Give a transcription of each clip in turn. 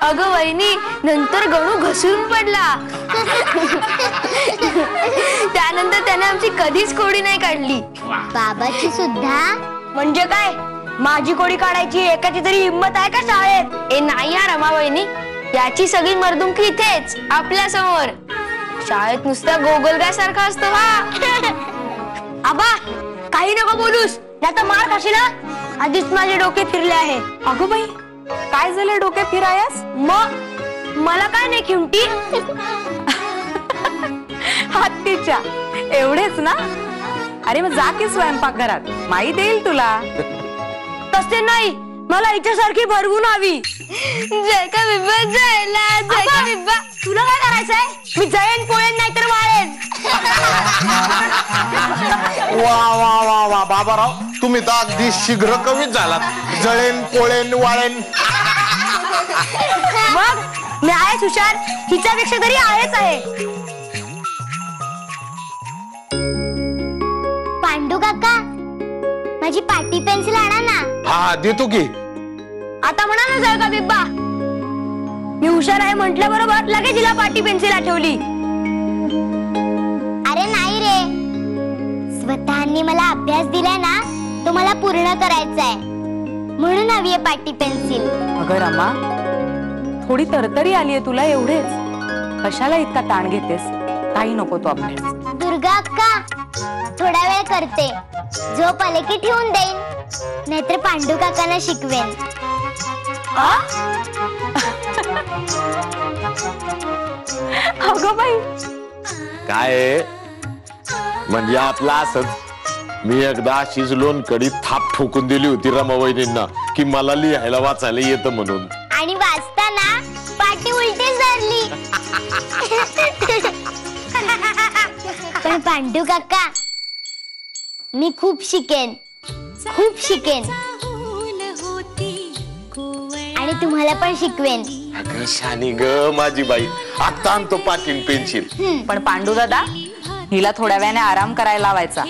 अगं वहिनी, नंतर गणू घसरून पडला. त्यानंतर त्याने आमची कधीच कोडी नाही काढली. बाबाची सुद्धा? म्हणजे काय, माझी कोडी काढायची एकाची तरी हिंमत आहे का शाळेत? ए नाही या रमा वहिनी, याची सगळी मर्दुंकी इथेच आपल्या समोर. शाळेत नुसता गोगलगाय सारखा असतो हा. आबा काही नको बोलूस, नाही तर मार खाशील. आधीच माझे डोके फिरले आहे. अगं बाई, काय झालं डोके फिरायस? मग मला काय नाही खिमटी. हत्तीच्या एवढेच ना? अरे मग जा की स्वयंपाकघरात, माई देईल तुला. तसे नाही, मला हिच्यासारखी भरवून हवी. जय का बिब्बा जयला, जय का बिब्बा. तुला काय करायचंय? मी जयन पोळेन नाही तर वाळेन. वा वा वा वा बाबाराव, तुम्ही तर अगदी शीघ्र कवीच झालात. जळेन पोळेन वाळेन. मग मी आहेच हुशार, हिच्यापेक्षा तरी आहेच आहे. पांडू काका, माझी पाटी पेन्सिल आणा ना. हा देतो की. आता म्हणा ना जय का बिब्बा. मी हुशार आहे म्हटल्या बरोबर लगेच तिला पाटी पेन्सिल आठवली. अरे नाही रे, स्वतःनी मला अभ्यास दिलाय ना, तो मला पूर्ण करायचा आहे, म्हणून हवी आहे पाटी पेन्सिल. अगं रमा, थोडी तरतरी आलीये तुला एवढेच. कशाला इतका ताण घेतेस? काही नको तो अभ्यास. दुर्गा अक्का, थोडा वेळ करते, झोप आले की ठेवून देईन, नाहीतर पांडू काकांना शिकवेन. अगं बाई, काय म्हणजे आपला असंच. मी एकदा अशीच लोणकडी थाप ठोकून दिली होती रमावहिनींना की मला लिहायला वाचायला येतं म्हणून. आणि वाचताना पाटी उलटीच धरली. पण पांडू काका, मी खूप शिकेन, खूप शिकेन, आणि तुम्हाला पण शिकवेन. अगं शानी ग माझी बाई, आता आणतो पाटीन पेन्सिल. पण पांडू दादा, हिला थोड्या वेळाने आराम करायला लावायचा,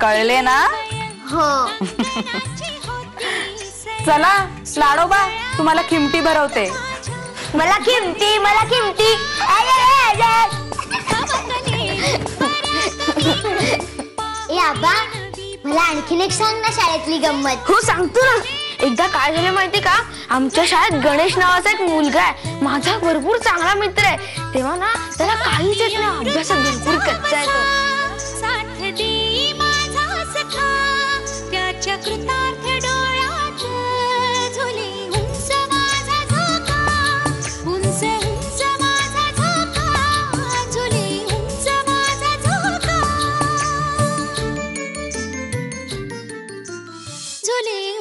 कळले ना? हो. चला लाडोबा, तुम्हाला खिमटी भरवते. मला खिमटी, मला खिमटी. ए आबा, मला आणखीन एक सांग ना शाळेतली गंमत. हो सांगतो ना. एकदा काय झालं माहिती का, आमच्या शाळेत गणेश नावाचा एक मुलगा आहे, माझा भरपूर चांगला मित्र आहे. तेव्हा ना त्याला काहीच येत नाही, अभ्यासात भरपूर कच्चा आहे तो. झुले